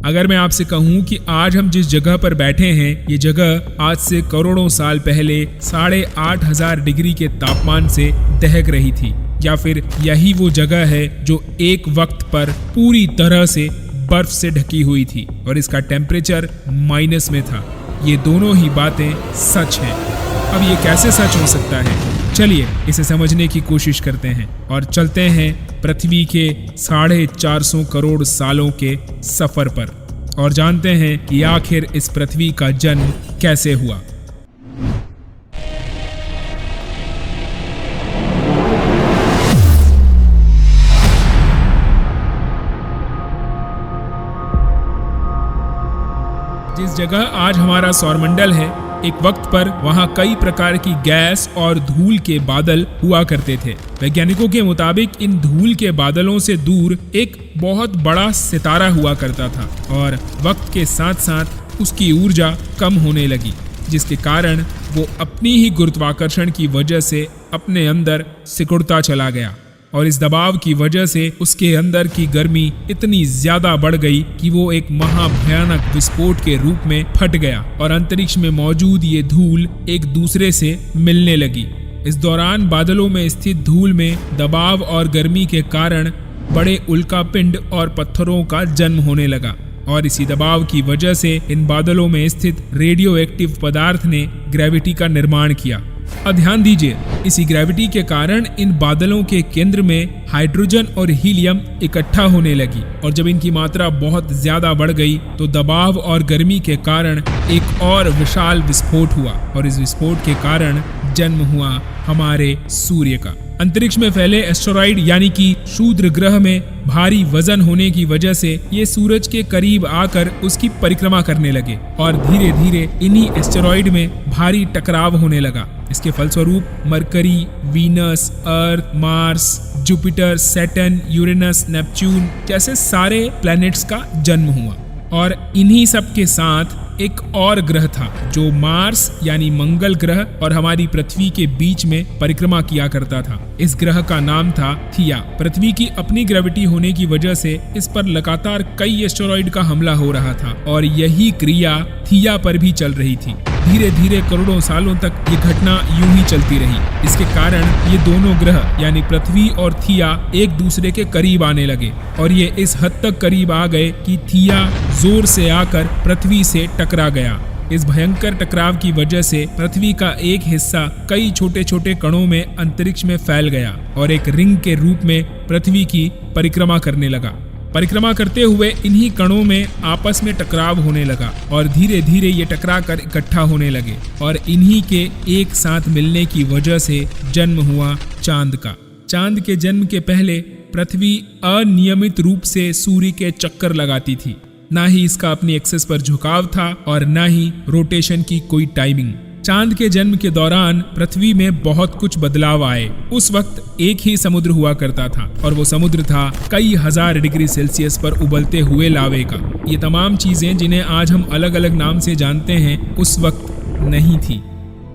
अगर मैं आपसे कहूं कि आज हम जिस जगह पर बैठे हैं, ये जगह आज से करोड़ों साल पहले 8,500 डिग्री के तापमान से दहक रही थी, या फिर यही वो जगह है जो एक वक्त पर पूरी तरह से बर्फ से ढकी हुई थी और इसका टेम्परेचर माइनस में था, ये दोनों ही बातें सच हैं। अब ये कैसे सच हो सकता है? चलिए इसे समझने की कोशिश करते हैं और चलते हैं पृथ्वी के 450 करोड़ सालों के सफर पर और जानते हैं कि आखिर इस पृथ्वी का जन्म कैसे हुआ। जिस जगह आज हमारा सौरमंडल है, एक वक्त पर वहां कई प्रकार की गैस और धूल के बादल हुआ करते थे। वैज्ञानिकों के मुताबिक इन धूल के बादलों से दूर एक बहुत बड़ा सितारा हुआ करता था और वक्त के साथ साथ उसकी ऊर्जा कम होने लगी, जिसके कारण वो अपनी ही गुरुत्वाकर्षण की वजह से अपने अंदर सिकुड़ता चला गया और इस दबाव की वजह से उसके अंदर की गर्मी इतनी ज्यादा बढ़ गई कि वो एक महाभयानक विस्फोट के रूप में फट गया और अंतरिक्ष में मौजूद ये धूल एक दूसरे से मिलने लगी। इस दौरान बादलों में स्थित धूल में दबाव और गर्मी के कारण बड़े उल्कापिंड और पत्थरों का जन्म होने लगा और इसी दबाव की वजह से इन बादलों में स्थित रेडियो एक्टिव पदार्थ ने ग्रेविटी का निर्माण किया। और ध्यान दीजिए, इसी ग्रेविटी के कारण इन बादलों के केंद्र में हाइड्रोजन और हीलियम इकट्ठा होने लगी और जब इनकी मात्रा बहुत ज्यादा बढ़ गई तो दबाव और गर्मी के कारण एक और विशाल विस्फोट हुआ और इस विस्फोट के कारण जन्म हुआ हमारे सूर्य का। अंतरिक्ष में फैले एस्टेरॉइड यानी कि क्षुद्र ग्रह में भारी वजन होने की वजह से ये सूरज के करीब आकर उसकी परिक्रमा करने लगे और धीरे धीरे इन्हीं एस्टेरॉइड में भारी टकराव होने लगा। इसके फलस्वरूप Mercury, Venus, Earth, Mars, Jupiter, Saturn, Uranus, Neptune जैसे सारे प्लैनेट्स का जन्म हुआ और इन्हीं सब के साथ एक और ग्रह था जो मार्स यानी मंगल ग्रह और हमारी पृथ्वी के बीच में परिक्रमा किया करता था। इस ग्रह का नाम था थिया। पृथ्वी की अपनी ग्रेविटी होने की वजह से इस पर लगातार कई एस्टेरॉइड का हमला हो रहा था और यही क्रिया थिया पर भी चल रही थी। धीरे धीरे करोड़ों सालों तक ये घटना यूं ही चलती रही। इसके कारण ये दोनों ग्रह यानी पृथ्वी और थिया एक दूसरे के करीब आने लगे और ये इस हद तक करीब आ गए कि थिया जोर से आकर पृथ्वी से टकरा गया। इस भयंकर टकराव की वजह से पृथ्वी का एक हिस्सा कई छोटे छोटे कणों में अंतरिक्ष में फैल गया और एक रिंग के रूप में पृथ्वी की परिक्रमा करने लगा। परिक्रमा करते हुए इन्हीं कणों में आपस में टकराव होने लगा और धीरे धीरे ये टकरा कर इकट्ठा होने लगे और इन्हीं के एक साथ मिलने की वजह से जन्म हुआ चांद का। चांद के जन्म के पहले पृथ्वी अनियमित रूप से सूर्य के चक्कर लगाती थी, ना ही इसका अपनी एक्सिस पर झुकाव था और ना ही रोटेशन की कोई टाइमिंग। चांद के जन्म के दौरान पृथ्वी में बहुत कुछ बदलाव आए। उस वक्त एक ही समुद्र हुआ करता था और वो समुद्र था कई हजार डिग्री सेल्सियस पर उबलते हुए लावे का। ये तमाम चीजें जिन्हें आज हम अलग अलग नाम से जानते हैं उस वक्त नहीं थी।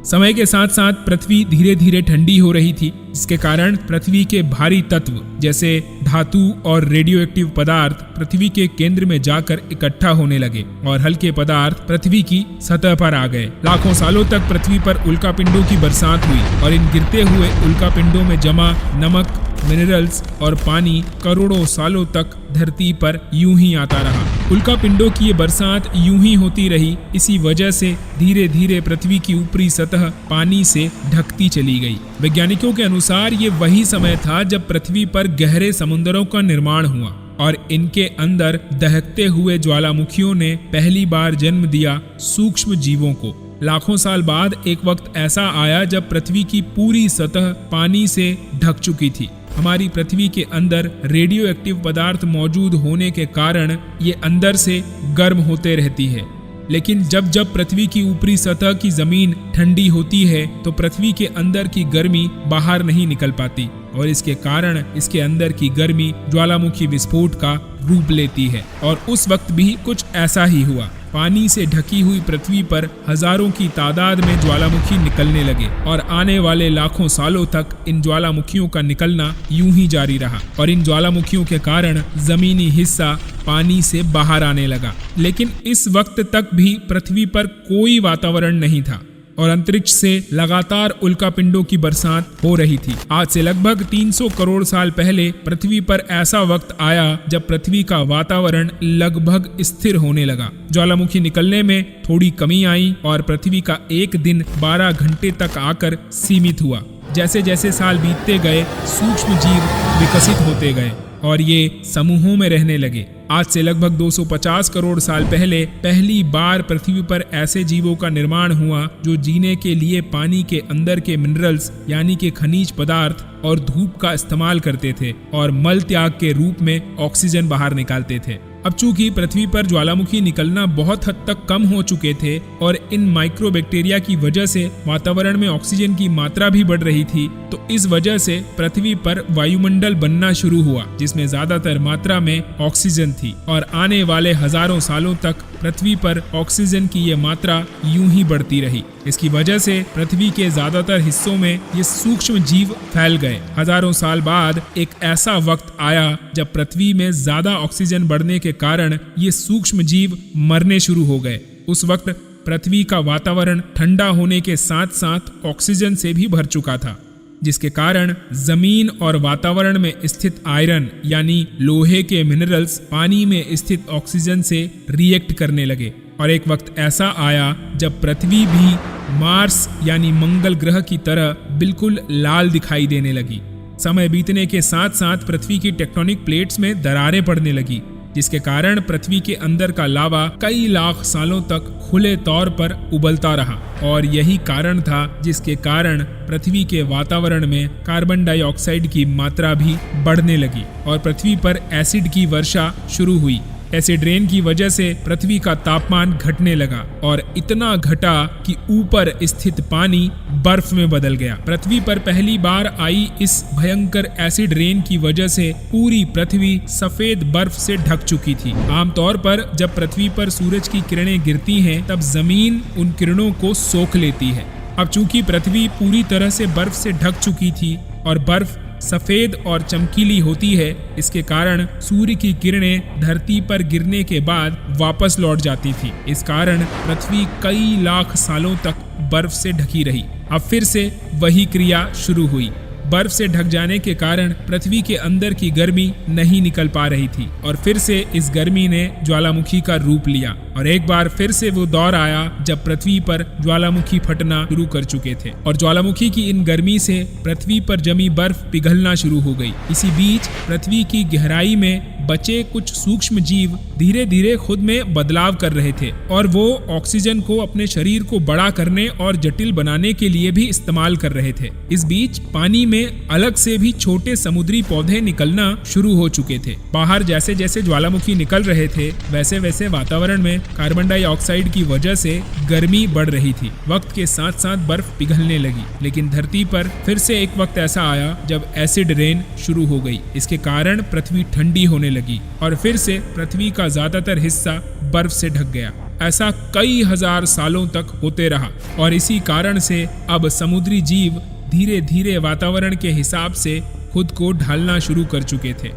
समय के साथ साथ पृथ्वी धीरे धीरे ठंडी हो रही थी, जिसके कारण पृथ्वी के भारी तत्व जैसे धातु और रेडियो एक्टिव पदार्थ पृथ्वी के केंद्र में जाकर इकट्ठा होने लगे और हल्के पदार्थ पृथ्वी की सतह पर आ गए। लाखों सालों तक पृथ्वी पर उल्कापिंडों की बरसात हुई और इन गिरते हुए उल्कापिंडों में जमा नमक, मिनरल्स और पानी करोड़ों सालों तक धरती पर यूं ही आता रहा। उल्कापिंडों की ये बरसात यूं ही होती रही। इसी वजह से धीरे धीरे पृथ्वी की ऊपरी सतह पानी से ढकती चली गई। वैज्ञानिकों के अनुसार ये वही समय था जब पृथ्वी पर गहरे समुद्रों का निर्माण हुआ और इनके अंदर दहकते हुए ज्वालामुखियों ने पहली बार जन्म दिया सूक्ष्म जीवों को। लाखों साल बाद एक वक्त ऐसा आया जब पृथ्वी की पूरी सतह पानी से ढक चुकी थी। हमारी पृथ्वी के अंदर रेडियो एक्टिव पदार्थ मौजूद होने के कारण ये अंदर से गर्म होते रहती है, लेकिन जब जब पृथ्वी की ऊपरी सतह की जमीन ठंडी होती है तो पृथ्वी के अंदर की गर्मी बाहर नहीं निकल पाती और इसके कारण इसके अंदर की गर्मी ज्वालामुखी विस्फोट का रूप लेती है। और उस वक्त भी कुछ ऐसा ही हुआ। पानी से ढकी हुई पृथ्वी पर हजारों की तादाद में ज्वालामुखी निकलने लगे और आने वाले लाखों सालों तक इन ज्वालामुखियों का निकलना यूं ही जारी रहा और इन ज्वालामुखियों के कारण जमीनी हिस्सा पानी से बाहर आने लगा। लेकिन इस वक्त तक भी पृथ्वी पर कोई वातावरण नहीं था और अंतरिक्ष से लगातार उल्कापिंडों की बरसात हो रही थी। आज से लगभग 300 करोड़ साल पहले पृथ्वी पर ऐसा वक्त आया जब पृथ्वी का वातावरण लगभग स्थिर होने लगा। ज्वालामुखी निकलने में थोड़ी कमी आई और पृथ्वी का एक दिन 12 घंटे तक आकर सीमित हुआ। जैसे जैसे साल बीतते गए सूक्ष्म जीव विकसित होते गए और ये समूहों में रहने लगे। आज से लगभग 250 करोड़ साल पहले पहली बार पृथ्वी पर ऐसे जीवों का निर्माण हुआ जो जीने के लिए पानी के अंदर के मिनरल्स यानी कि खनिज पदार्थ और धूप का इस्तेमाल करते थे और मल त्याग के रूप में ऑक्सीजन बाहर निकालते थे। अब चूंकि पृथ्वी पर ज्वालामुखी निकलना बहुत हद तक कम हो चुके थे और इन माइक्रोबैक्टीरिया की वजह से वातावरण में ऑक्सीजन की मात्रा भी बढ़ रही थी, तो इस वजह से पृथ्वी पर वायुमंडल बनना शुरू हुआ जिसमें ज्यादातर मात्रा में ऑक्सीजन थी और आने वाले हजारों सालों तक पृथ्वी पर ऑक्सीजन की ये मात्रा यूं ही बढ़ती रही। इसकी वजह से पृथ्वी के ज्यादातर हिस्सों में ये सूक्ष्म जीव फैल गए। हजारों साल बाद एक ऐसा वक्त आया जब पृथ्वी में ज्यादा ऑक्सीजन बढ़ने के कारण ये सूक्ष्म जीव मरने शुरू हो गए। उस वक्त पृथ्वी का वातावरण ठंडा होने के साथ साथ ऑक्सीजन से भी भर चुका था, जिसके कारण जमीन और वातावरण में स्थित आयरन यानी लोहे के मिनरल्स पानी में स्थित ऑक्सीजन से रिएक्ट करने लगे और एक वक्त ऐसा आया जब पृथ्वी भी मार्स यानी मंगल ग्रह की तरह बिल्कुल लाल दिखाई देने लगी। समय बीतने के साथ साथ पृथ्वी की टेक्टोनिक प्लेट्स में दरारें पड़ने लगी, जिसके कारण पृथ्वी के अंदर का लावा कई लाख सालों तक खुले तौर पर उबलता रहा और यही कारण था जिसके कारण पृथ्वी के वातावरण में कार्बन डाइऑक्साइड की मात्रा भी बढ़ने लगी और पृथ्वी पर एसिड की वर्षा शुरू हुई। एसिड रेन की वजह से पृथ्वी का तापमान घटने लगा और इतना घटा कि ऊपर स्थित पानी बर्फ में बदल गया। पृथ्वी पर पहली बार आई इस भयंकर एसिड रेन की वजह से पूरी पृथ्वी सफेद बर्फ से ढक चुकी थी। आमतौर पर जब पृथ्वी पर सूरज की किरणें गिरती हैं तब जमीन उन किरणों को सोख लेती है। अब चूंकि पृथ्वी पूरी तरह से बर्फ से ढक चुकी थी और बर्फ सफेद और चमकीली होती है, इसके कारण सूर्य की किरणें धरती पर गिरने के बाद वापस लौट जाती थी। इस कारण पृथ्वी कई लाख सालों तक बर्फ से ढकी रही। अब फिर से वही क्रिया शुरू हुई। बर्फ से ढक जाने के कारण पृथ्वी के अंदर की गर्मी नहीं निकल पा रही थी और फिर से इस गर्मी ने ज्वालामुखी का रूप लिया और एक बार फिर से वो दौर आया जब पृथ्वी पर ज्वालामुखी फटना शुरू कर चुके थे और ज्वालामुखी की इन गर्मी से पृथ्वी पर जमी बर्फ पिघलना शुरू हो गई। इसी बीच पृथ्वी की गहराई में बचे कुछ सूक्ष्म जीव धीरे धीरे खुद में बदलाव कर रहे थे और वो ऑक्सीजन को अपने शरीर को बड़ा करने और जटिल बनाने के लिए भी इस्तेमाल कर रहे थे। इस बीच पानी में अलग से भी छोटे समुद्री पौधे निकलना शुरू हो चुके थे। बाहर जैसे जैसे ज्वालामुखी निकल रहे थे वैसे वैसे वातावरण में कार्बन डाइऑक्साइड की वजह से गर्मी बढ़ रही थी। वक्त के साथ साथ बर्फ पिघलने लगी, लेकिन धरती पर फिर से एक वक्त ऐसा आया जब एसिड रेन शुरू हो गई। इसके कारण पृथ्वी ठंडी होने लगी और फिर से पृथ्वी का ज्यादातर हिस्सा बर्फ से ढक गया। ऐसा कई हजार सालों तक होते रहा और इसी कारण से अब समुद्री जीव धीरे धीरे वातावरण के हिसाब से खुद को ढालना शुरू कर चुके थे।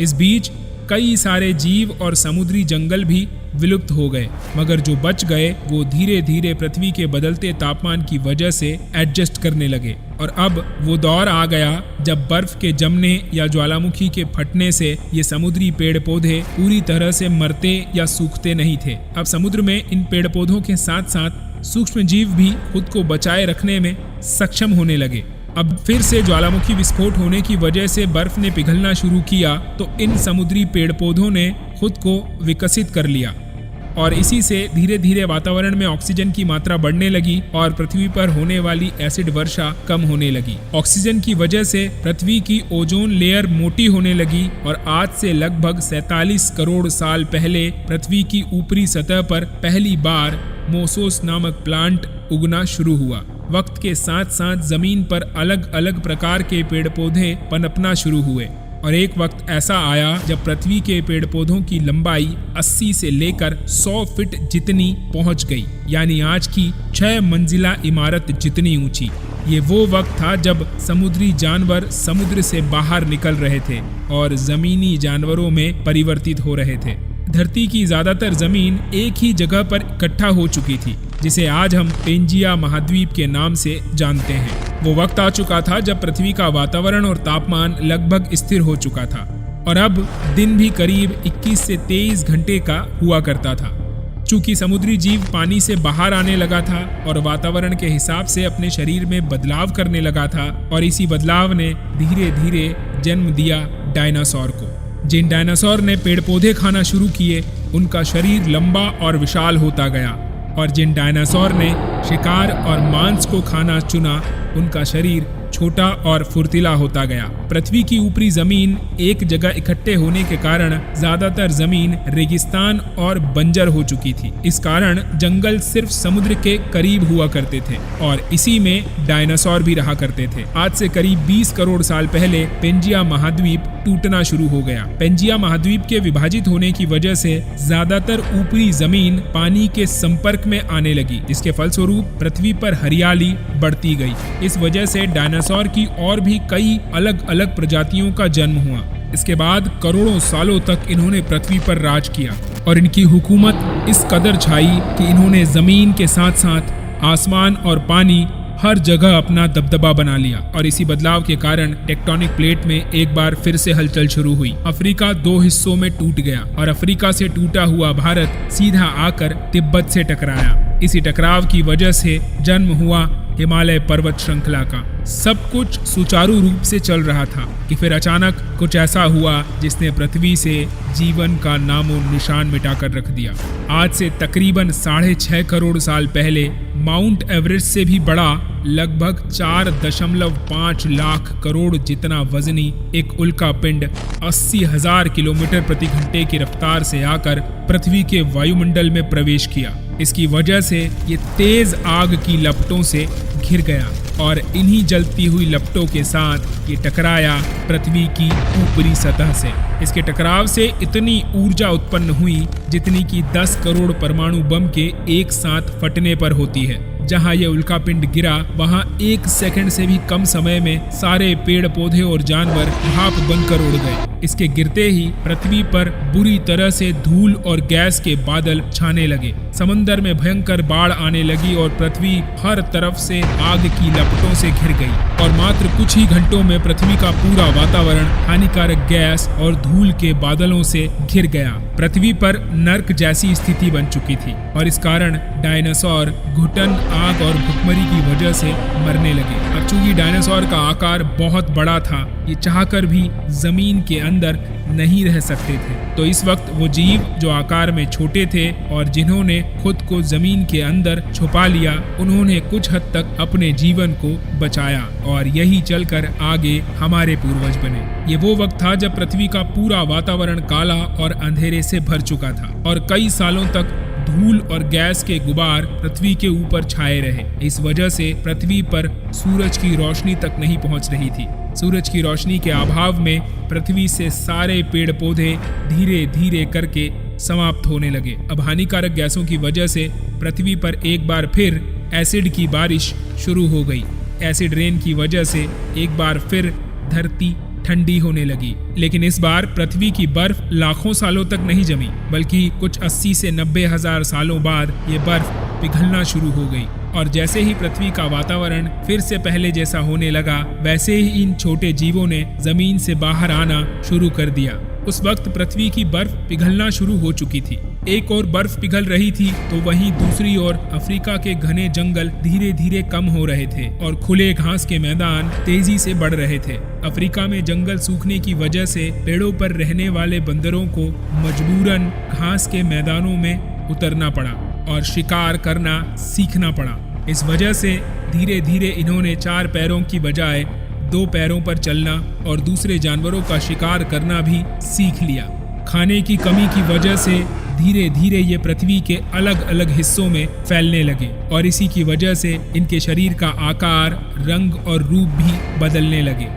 इस बीच कई सारे जीव और समुद्री जंगल भी विलुप्त हो गए, मगर जो बच गए वो धीरे धीरे पृथ्वी के बदलते तापमान की वजह से एडजस्ट करने लगे और अब वो दौर आ गया जब बर्फ के जमने या ज्वालामुखी के फटने से ये समुद्री पेड़ पौधे पूरी तरह से मरते या सूखते नहीं थे। अब समुद्र में इन पेड़ पौधों के साथ साथ सूक्ष्म जीव भी खुद को बचाए रखने में सक्षम होने लगे। अब फिर से ज्वालामुखी विस्फोट होने की वजह से बर्फ ने पिघलना शुरू किया तो इन समुद्री पेड़ पौधों ने खुद को विकसित कर लिया और इसी से धीरे धीरे वातावरण में ऑक्सीजन की मात्रा बढ़ने लगी और पृथ्वी पर होने वाली एसिड वर्षा कम होने लगी। ऑक्सीजन की वजह से पृथ्वी की ओजोन लेयर मोटी होने लगी और आज से लगभग 47 करोड़ साल पहले पृथ्वी की ऊपरी सतह पर पहली बार मोसोस नामक प्लांट उगना शुरू हुआ। वक्त के साथ साथ जमीन पर अलग अलग प्रकार के पेड़ पौधे पनपना शुरू हुए और एक वक्त ऐसा आया जब पृथ्वी के पेड़ पौधों की लंबाई 80 से लेकर 100 फीट जितनी पहुंच गई, यानी आज की 6 मंजिला इमारत जितनी ऊंची। ये वो वक्त था जब समुद्री जानवर समुद्र से बाहर निकल रहे थे और जमीनी जानवरों में परिवर्तित हो रहे थे। धरती की ज्यादातर जमीन एक ही जगह पर इकट्ठा हो चुकी थी, जिसे आज हम पेंजिया महाद्वीप के नाम से जानते हैं। वो वक्त आ चुका था जब पृथ्वी का वातावरण और तापमान लगभग स्थिर हो चुका था और अब दिन भी करीब 21 से 23 घंटे का हुआ करता था। चूंकि समुद्री जीव पानी से बाहर आने लगा था और वातावरण के हिसाब से अपने शरीर में बदलाव करने लगा था, और इसी बदलाव ने धीरे धीरे जन्म दिया डायनासोर को। जिन डायनासोर ने पेड़ पौधे खाना शुरू किए, उनका शरीर लंबा और विशाल होता गया, और जिन डायनासोर ने शिकार और मांस को खाना चुना, उनका शरीर छोटा और फुर्तीला होता गया। पृथ्वी की ऊपरी जमीन एक जगह इकट्ठे होने के कारण ज्यादातर जमीन रेगिस्तान और बंजर हो चुकी थी। इस कारण जंगल सिर्फ समुद्र के करीब हुआ करते थे और इसी में डायनासोर भी रहा करते थे। आज से करीब 20 करोड़ साल पहले पेंजिया महाद्वीप टूटना शुरू हो गया। पेंजिया महाद्वीप के विभाजित होने की वजह से ज्यादातर ऊपरी जमीन पानी के संपर्क में आने लगी, जिसके फलस्वरूप पृथ्वी पर हरियाली बढ़ती गई। इस वजह से डायनासोर की और भी कई अलग अलग प्रजातियों का जन्म हुआ। इसके बाद करोड़ों सालों तक इन्होंने पृथ्वी पर राज किया और इनकी हुकूमत इस कदर छाई कि इन्होंने जमीन के साथ साथ आसमान और पानी हर जगह अपना दबदबा बना लिया। और इसी बदलाव के कारण टेक्टोनिक प्लेट में एक बार फिर से हलचल शुरू हुई। अफ्रीका 2 हिस्सों में टूट गया और अफ्रीका से टूटा हुआ भारत सीधा आकर तिब्बत से टकराया। इसी टकराव की वजह से जन्म हुआ हिमालय पर्वत श्रृंखला का। सब कुछ सुचारू रूप से चल रहा था कि फिर अचानक कुछ ऐसा हुआ जिसने पृथ्वी से जीवन का नामो निशान मिटाकर रख दिया। आज से तकरीबन 6.5 करोड़ साल पहले माउंट एवरेस्ट से भी बड़ा, लगभग 4.5 लाख करोड़ जितना वजनी एक उल्का पिंड 80,000 किलोमीटर प्रति घंटे की रफ्तार से आकर पृथ्वी के वायुमंडल में प्रवेश किया। इसकी वजह से ये तेज आग की लपटों से घिर गया और इन्हीं जलती हुई लपटों के साथ ये टकराया पृथ्वी की ऊपरी सतह से। इसके टकराव से इतनी ऊर्जा उत्पन्न हुई जितनी कि 10 करोड़ परमाणु बम के एक साथ फटने पर होती है। जहां ये उल्कापिंड गिरा, वहां 1 सेकंड से भी कम समय में सारे पेड़ पौधे और जानवर भाप बनकर उड़ गए। इसके गिरते ही पृथ्वी पर बुरी तरह से धूल और गैस के बादल छाने लगे। समंदर में भयंकर बाढ़ आने लगी और पृथ्वी हर तरफ से आग की लपटों से घिर गई और मात्र कुछ ही घंटों में पृथ्वी का पूरा वातावरण हानिकारक गैस और धूल के बादलों से घिर गया। पृथ्वी पर नर्क जैसी स्थिति बन चुकी थी और इस कारण डायनासोर घुटन, आग और भुखमरी की वजह से मरने लगे। अब चूंकि डायनासोर का आकार बहुत बड़ा था, ये चाहकर भी जमीन के अंदर नहीं रह सकते थे। तो इस वक्त वो जीव जो आकार में छोटे थे और जिन्होंने खुद को जमीन के अंदर छुपा लिया, उन्होंने कुछ हद तक अपने जीवन को बचाया और यही चलकर आगे हमारे पूर्वज बने। ये वो वक्त था जब पृथ्वी का पूरा वातावरण काला और अंधेरे से भर चुका था और कई सालों तक धूल और गैस के गुबार पृथ्वी के ऊपर छाए रहे। इस वजह से पृथ्वी पर सूरज की रोशनी तक नहीं पहुंच रही थी। सूरज की रोशनी के अभाव में पृथ्वी से सारे पेड़ पौधे धीरे धीरे करके समाप्त होने लगे। अब हानिकारक गैसों की वजह से पृथ्वी पर एक बार फिर एसिड की बारिश शुरू हो गई। एसिड रेन की वजह से एक बार फिर धरती ठंडी होने लगी, लेकिन इस बार पृथ्वी की बर्फ लाखों सालों तक नहीं जमी, बल्कि कुछ 80 से 90 हजार सालों बाद ये बर्फ पिघलना शुरू हो गई। और जैसे ही पृथ्वी का वातावरण फिर से पहले जैसा होने लगा, वैसे ही इन छोटे जीवों ने जमीन से बाहर आना शुरू कर दिया। उस वक्त पृथ्वी की बर्फ पिघलना शुरू हो चुकी थी। एक और बर्फ पिघल रही थी तो वहीं दूसरी ओर अफ्रीका के घने जंगल धीरे धीरे कम हो रहे थे और खुले घास के मैदान तेजी से बढ़ रहे थे। अफ्रीका में जंगल सूखने की वजह से पेड़ों पर रहने वाले बंदरों को मजबूरन घास के मैदानों में उतरना पड़ा और शिकार करना सीखना पड़ा। इस वजह से धीरे धीरे इन्होंने 4 पैरों की बजाय 2 पैरों पर चलना और दूसरे जानवरों का शिकार करना भी सीख लिया। खाने की कमी की वजह से धीरे धीरे ये पृथ्वी के अलग अलग हिस्सों में फैलने लगे और इसी की वजह से इनके शरीर का आकार, रंग और रूप भी बदलने लगे।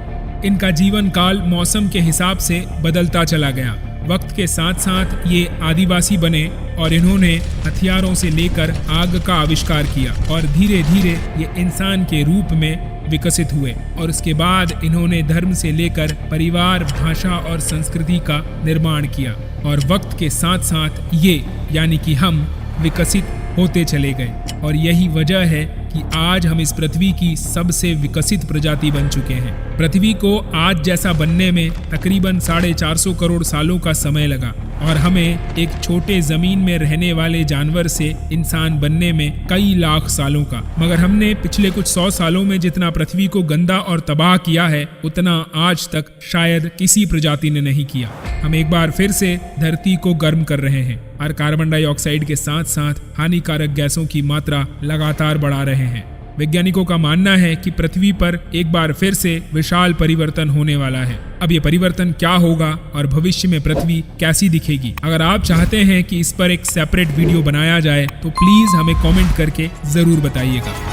इनका जीवन काल मौसम के हिसाब से बदलता चला गया। वक्त के साथ साथ ये आदिवासी बने और इन्होंने हथियारों से लेकर आग का आविष्कार किया और धीरे धीरे ये इंसान के रूप में विकसित हुए और उसके बाद इन्होंने धर्म से लेकर परिवार, भाषा और संस्कृति का निर्माण किया और वक्त के साथ साथ ये यानी कि हम विकसित होते चले गए और यही वजह है कि आज हम इस पृथ्वी की सबसे विकसित प्रजाति बन चुके हैं। पृथ्वी को आज जैसा बनने में तकरीबन 450 करोड़ सालों का समय लगा और हमें एक छोटे जमीन में रहने वाले जानवर से इंसान बनने में कई लाख सालों का। मगर हमने पिछले कुछ 100 सालों में जितना पृथ्वी को गंदा और तबाह किया है उतना आज तक शायद किसी प्रजाति ने नहीं किया। हम एक बार फिर से धरती को गर्म कर रहे हैं और कार्बन डाइऑक्साइड के साथ साथ हानिकारक गैसों की मात्रा लगातार बढ़ा रहे हैं। वैज्ञानिकों का मानना है कि पृथ्वी पर एक बार फिर से विशाल परिवर्तन होने वाला है। अब ये परिवर्तन क्या होगा और भविष्य में पृथ्वी कैसी दिखेगी? अगर आप चाहते हैं कि इस पर एक सेपरेट वीडियो बनाया जाए तो प्लीज हमें कमेंट करके जरूर बताइएगा।